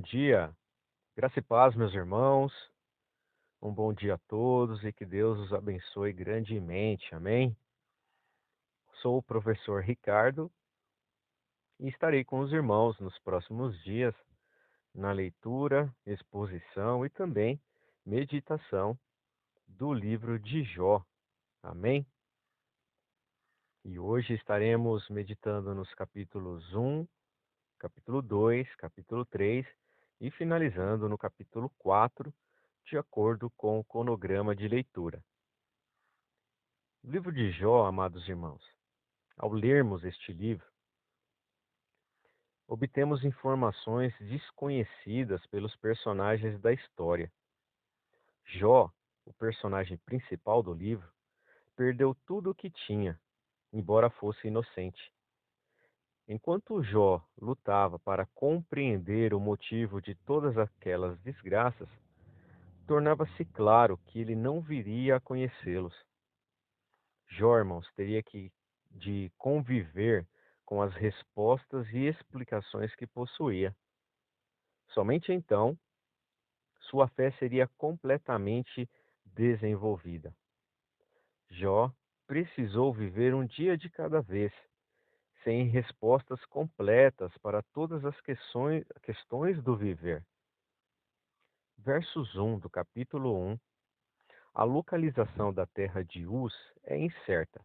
dia, graça e paz, meus irmãos. Um bom dia a todos e que Deus os abençoe grandemente. Amém? Sou o professor Ricardo e estarei com os irmãos nos próximos dias na leitura, exposição e também meditação do livro de Jó. Amém? E hoje estaremos meditando nos capítulos 1, capítulo 2, capítulo 3 e finalizando no capítulo 4, de acordo com o cronograma de leitura. O livro de Jó, amados irmãos, ao lermos este livro, obtemos informações desconhecidas pelos personagens da história. Jó, o personagem principal do livro, perdeu tudo o que tinha, embora fosse inocente. Enquanto Jó lutava para compreender o motivo de todas aquelas desgraças, tornava-se claro que ele não viria a conhecê-los. Jó, irmãos, teria de conviver com as respostas e explicações que possuía. Somente então sua fé seria completamente desenvolvida. Jó precisou viver um dia de cada vez, sem respostas completas para todas as questões do viver. Versos 1 do capítulo 1. A localização da terra de Uz é incerta.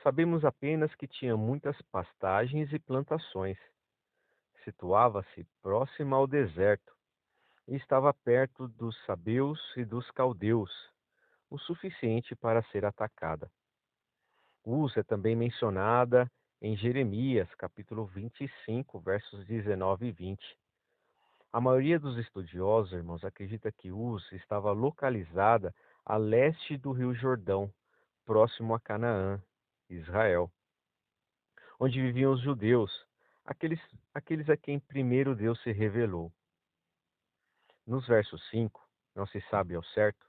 Sabemos apenas que tinha muitas pastagens e plantações. Situava-se próxima ao deserto e estava perto dos sabeus e dos caldeus, o suficiente para ser atacada. Uz é também mencionada em Jeremias, capítulo 25, versos 19 e 20. A maioria dos estudiosos, irmãos, acredita que Uz estava localizada a leste do Rio Jordão, próximo a Canaã, Israel, onde viviam os judeus, aqueles a quem primeiro Deus se revelou. Nos versos 5, não se sabe ao certo,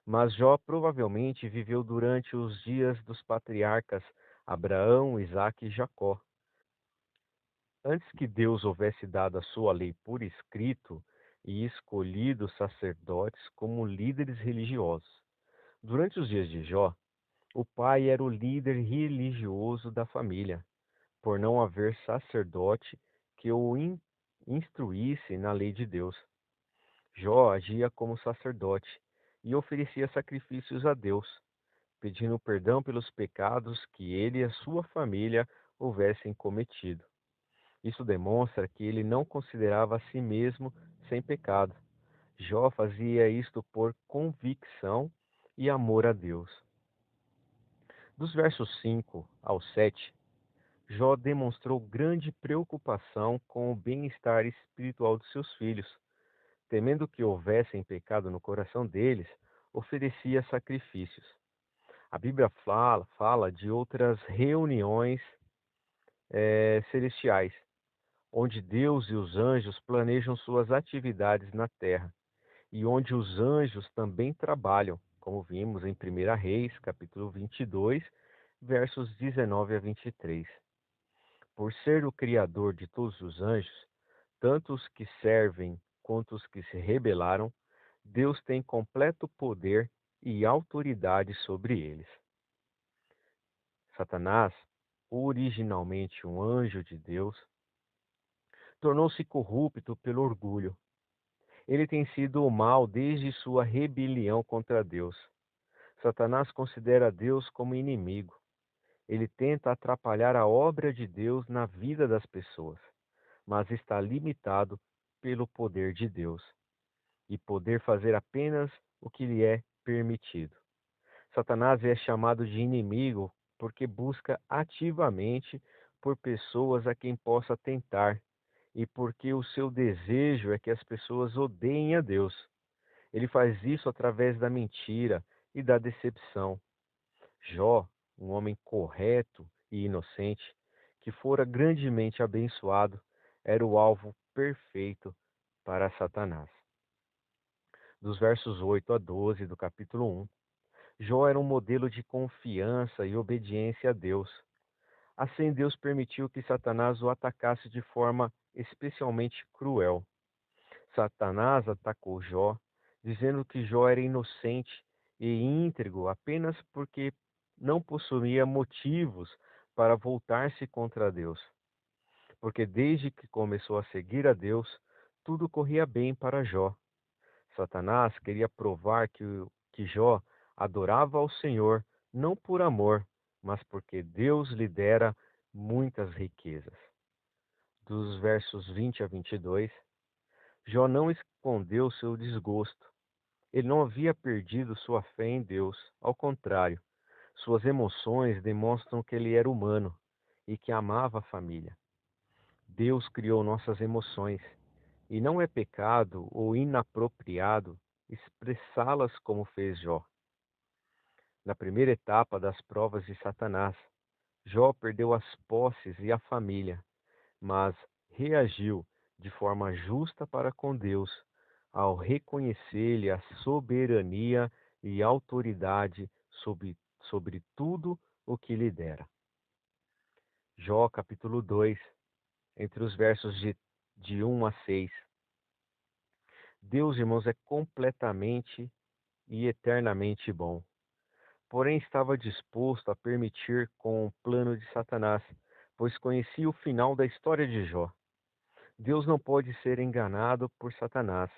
mas Jó provavelmente viveu durante os dias dos patriarcas Abraão, Isaque e Jacó. Antes que Deus houvesse dado a sua lei por escrito e escolhido sacerdotes como líderes religiosos. Durante os dias de Jó, o pai era o líder religioso da família, por não haver sacerdote que o instruísse na lei de Deus. Jó agia como sacerdote e oferecia sacrifícios a Deus, pedindo perdão pelos pecados que ele e a sua família houvessem cometido. Isso demonstra que ele não considerava a si mesmo sem pecado. Jó fazia isto por convicção e amor a Deus. Dos versos 5 ao 7, Jó demonstrou grande preocupação com o bem-estar espiritual de seus filhos. Temendo que houvessem pecado no coração deles, oferecia sacrifícios. A Bíblia fala de outras reuniões celestiais, onde Deus e os anjos planejam suas atividades na terra, e onde os anjos também trabalham, como vimos em 1 Reis, capítulo 22, versos 19 a 23. Por ser o Criador de todos os anjos, tanto os que servem quanto os que se rebelaram, Deus tem completo poder e autoridade sobre eles. Satanás, originalmente um anjo de Deus, tornou-se corrupto pelo orgulho. Ele tem sido o mal desde sua rebelião contra Deus. Satanás considera Deus como inimigo. Ele tenta atrapalhar a obra de Deus na vida das pessoas, mas está limitado pelo poder de Deus e poder fazer apenas o que lhe é permitido. Satanás é chamado de inimigo porque busca ativamente por pessoas a quem possa tentar e porque o seu desejo é que as pessoas odeiem a Deus. Ele faz isso através da mentira e da decepção. Jó, um homem correto e inocente, que fora grandemente abençoado, era o alvo perfeito para Satanás. Dos versos 8 a 12 do capítulo 1, Jó era um modelo de confiança e obediência a Deus. Assim, Deus permitiu que Satanás o atacasse de forma especialmente cruel. Satanás atacou Jó, dizendo que Jó era inocente e íntegro apenas porque não possuía motivos para voltar-se contra Deus. Porque desde que começou a seguir a Deus, tudo corria bem para Jó. Satanás queria provar que Jó adorava ao Senhor não por amor, mas porque Deus lhe dera muitas riquezas. Dos versos 20 a 22, Jó não escondeu seu desgosto. Ele não havia perdido sua fé em Deus. Ao contrário, suas emoções demonstram que ele era humano e que amava a família. Deus criou nossas emoções e não é pecado ou inapropriado expressá-las como fez Jó. Na primeira etapa das provas de Satanás, Jó perdeu as posses e a família, mas reagiu de forma justa para com Deus ao reconhecer-lhe a soberania e autoridade sobre tudo o que lhe dera. Jó capítulo 2, entre os versos de 1 a 6. Deus, irmãos, é completamente e eternamente bom. Porém, estava disposto a permitir com o plano de Satanás, pois conhecia o final da história de Jó. Deus não pode ser enganado por Satanás.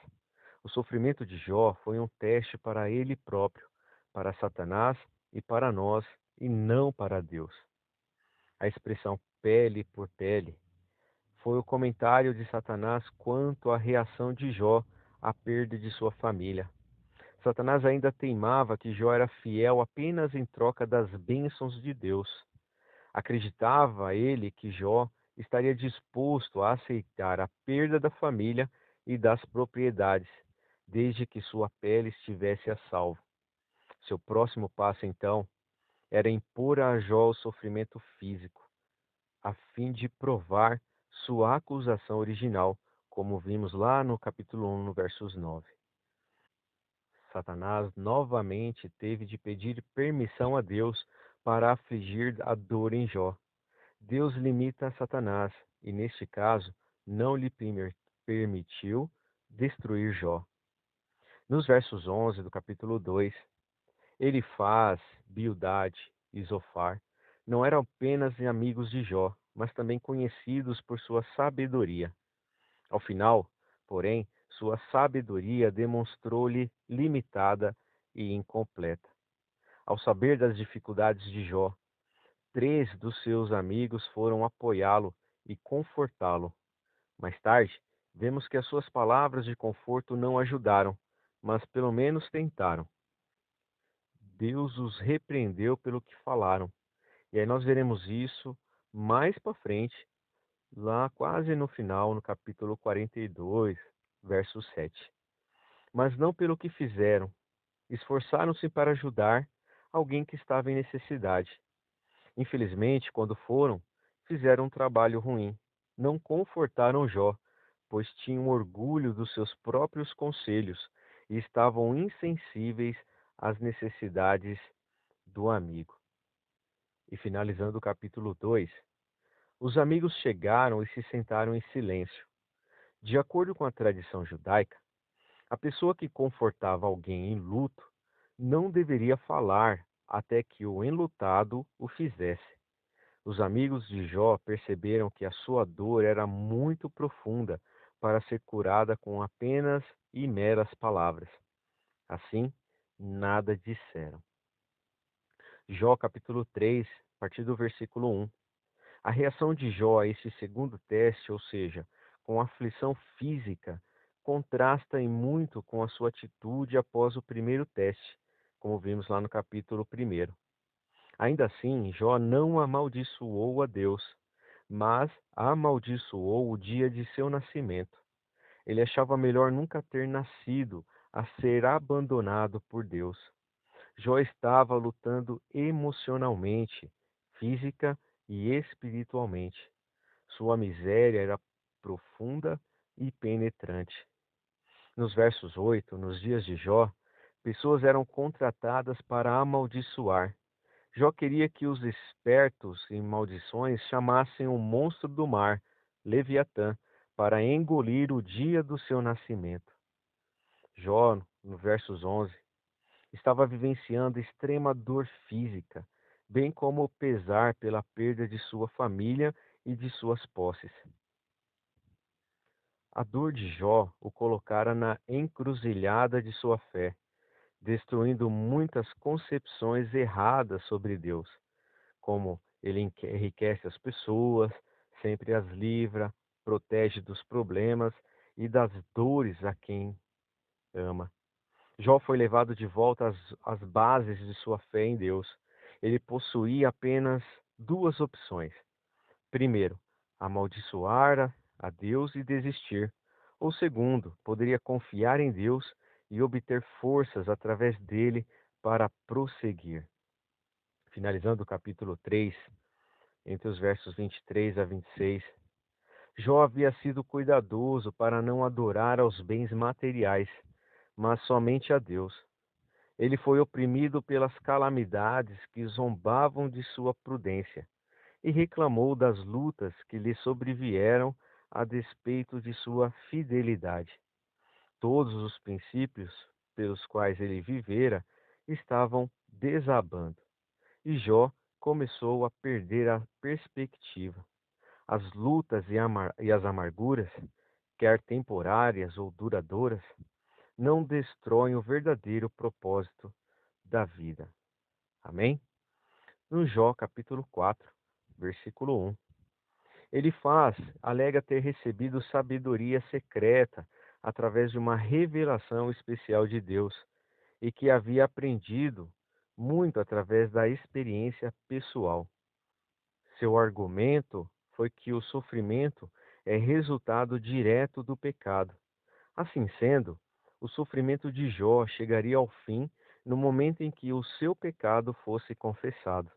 O sofrimento de Jó foi um teste para ele próprio, para Satanás e para nós, e não para Deus. A expressão pele por pele foi o comentário de Satanás quanto à reação de Jó à perda de sua família. Satanás ainda teimava que Jó era fiel apenas em troca das bênçãos de Deus. Acreditava ele que Jó estaria disposto a aceitar a perda da família e das propriedades, desde que sua pele estivesse a salvo. Seu próximo passo, então, era impor a Jó o sofrimento físico, a fim de provar sua acusação original, como vimos lá no capítulo 1, no versos 9. Satanás novamente teve de pedir permissão a Deus para afligir a dor em Jó. Deus limita Satanás e, neste caso, não lhe permitiu destruir Jó. Nos versos 11 do capítulo 2, Elifaz, Bildade e Zofar não eram apenas amigos de Jó, mas também conhecidos por sua sabedoria. Ao final, porém, sua sabedoria demonstrou-lhe limitada e incompleta. Ao saber das dificuldades de Jó, 3 dos seus amigos foram apoiá-lo e confortá-lo. Mais tarde, vemos que as suas palavras de conforto não ajudaram, mas pelo menos tentaram. Deus os repreendeu pelo que falaram. E aí nós veremos isso mais para frente, lá quase no final, no capítulo 42, verso 7. Mas não pelo que fizeram. Esforçaram-se para ajudar alguém que estava em necessidade. Infelizmente, quando foram, fizeram um trabalho ruim. Não confortaram Jó, pois tinham orgulho dos seus próprios conselhos e estavam insensíveis às necessidades do amigo. E finalizando o capítulo 2, os amigos chegaram e se sentaram em silêncio. De acordo com a tradição judaica, a pessoa que confortava alguém em luto não deveria falar até que o enlutado o fizesse. Os amigos de Jó perceberam que a sua dor era muito profunda para ser curada com apenas e meras palavras. Assim, nada disseram. Jó capítulo 3, a partir do versículo 1. A reação de Jó a esse segundo teste, ou seja, com aflição física, contrasta em muito com a sua atitude após o primeiro teste, como vimos lá no capítulo 1. Ainda assim, Jó não amaldiçoou a Deus, mas amaldiçoou o dia de seu nascimento. Ele achava melhor nunca ter nascido a ser abandonado por Deus. Jó estava lutando emocionalmente, física e espiritualmente. Sua miséria era profunda e penetrante. Nos versos 8, nos dias de Jó, pessoas eram contratadas para amaldiçoar. Jó queria que os expertos em maldições chamassem o monstro do mar, Leviatã, para engolir o dia do seu nascimento. Jó, no versos 11, estava vivenciando extrema dor física, bem como o pesar pela perda de sua família e de suas posses. A dor de Jó o colocara na encruzilhada de sua fé, destruindo muitas concepções erradas sobre Deus, como ele enriquece as pessoas, sempre as livra, protege dos problemas e das dores a quem ama. Jó foi levado de volta às bases de sua fé em Deus. Ele possuía apenas duas opções. Primeiro, amaldiçoar a Deus e desistir. Ou segundo, poderia confiar em Deus e obter forças através dele para prosseguir. Finalizando o capítulo 3, entre os versos 23 a 26, Jó havia sido cuidadoso para não adorar aos bens materiais, mas somente a Deus. Ele foi oprimido pelas calamidades que zombavam de sua prudência e reclamou das lutas que lhe sobrevieram a despeito de sua fidelidade. Todos os princípios pelos quais ele vivera estavam desabando, e Jó começou a perder a perspectiva. As lutas e as amarguras, quer temporárias ou duradouras, não destroem o verdadeiro propósito da vida. Amém? No Jó capítulo 4, versículo 1. Elifaz alega ter recebido sabedoria secreta através de uma revelação especial de Deus e que havia aprendido muito através da experiência pessoal. Seu argumento foi que o sofrimento é resultado direto do pecado. Assim sendo, o sofrimento de Jó chegaria ao fim no momento em que o seu pecado fosse confessado.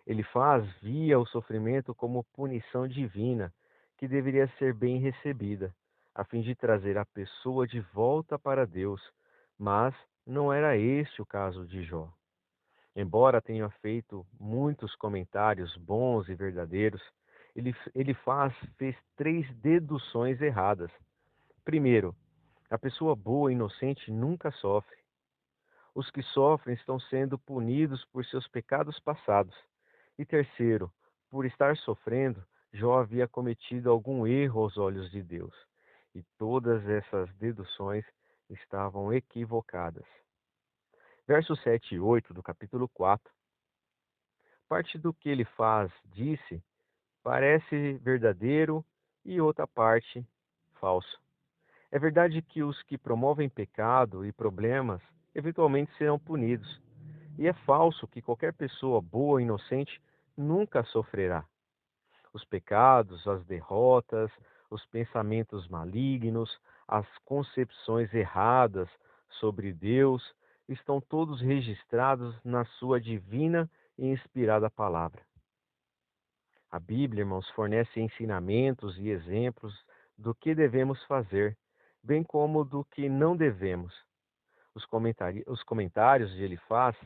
Elifaz via o sofrimento como punição divina, que deveria ser bem recebida, a fim de trazer a pessoa de volta para Deus, mas não era este o caso de Jó. Embora tenha feito muitos comentários bons e verdadeiros, Elifaz fez três deduções erradas. Primeiro, a pessoa boa e inocente nunca sofre. Os que sofrem estão sendo punidos por seus pecados passados. E terceiro, por estar sofrendo, Jó havia cometido algum erro aos olhos de Deus. E todas essas deduções estavam equivocadas. Versos 7 e 8 do capítulo 4. Parte do que ele faz, disse, parece verdadeiro e outra parte falso. É verdade que os que promovem pecado e problemas eventualmente serão punidos. E é falso que qualquer pessoa boa e inocente nunca sofrerá. Os pecados, as derrotas, os pensamentos malignos, as concepções erradas sobre Deus estão todos registrados na sua divina e inspirada palavra. A Bíblia, irmãos, fornece ensinamentos e exemplos do que devemos fazer, bem como do que não devemos. Os comentários de Elifaz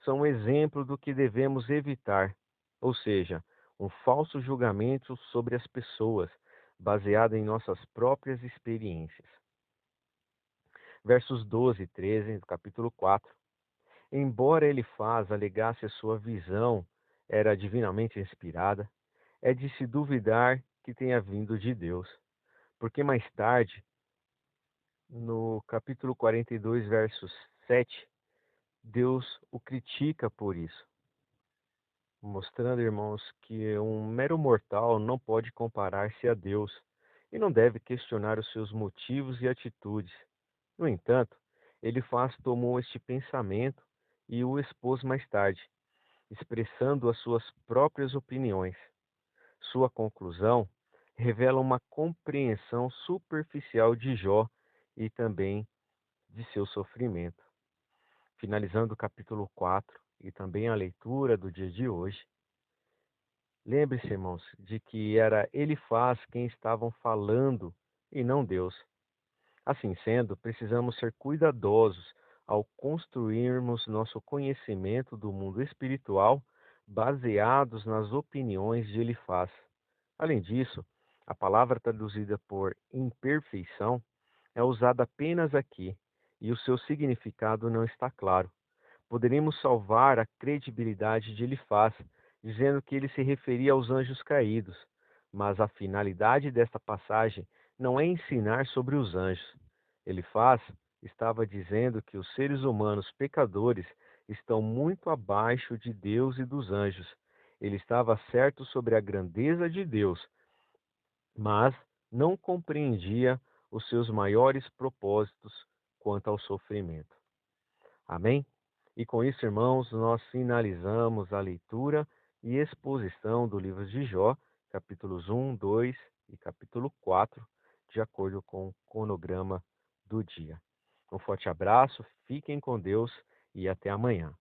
são um exemplo do que devemos evitar, ou seja, um falso julgamento sobre as pessoas, baseado em nossas próprias experiências. Versos 12 e 13 do capítulo 4. Embora Elifaz alegasse a sua visão era divinamente inspirada, é de se duvidar que tenha vindo de Deus, porque mais tarde, no capítulo 42, versos 7, Deus o critica por isso, mostrando, irmãos, que um mero mortal não pode comparar-se a Deus e não deve questionar os seus motivos e atitudes. No entanto, Elifaz tomou este pensamento e o expôs mais tarde, expressando as suas próprias opiniões. Sua conclusão revela uma compreensão superficial de Jó e também de seu sofrimento. Finalizando o capítulo 4 e também a leitura do dia de hoje, lembre-se, irmãos, de que era Elifaz quem estavam falando e não Deus. Assim sendo, precisamos ser cuidadosos ao construirmos nosso conhecimento do mundo espiritual baseados nas opiniões de Elifaz. Além disso, A palavra traduzida por imperfeição é usada apenas aqui e o seu significado não está claro. Poderíamos salvar a credibilidade de Elifaz, dizendo que ele se referia aos anjos caídos, mas a finalidade desta passagem não é ensinar sobre os anjos. Elifaz estava dizendo que os seres humanos pecadores estão muito abaixo de Deus e dos anjos. Ele estava certo sobre a grandeza de Deus, mas não compreendia os seus maiores propósitos quanto ao sofrimento. Amém? E com isso, irmãos, nós finalizamos a leitura e exposição do livro de Jó, capítulos 1, 2 e capítulo 4, de acordo com o cronograma do dia. Um forte abraço, fiquem com Deus e até amanhã.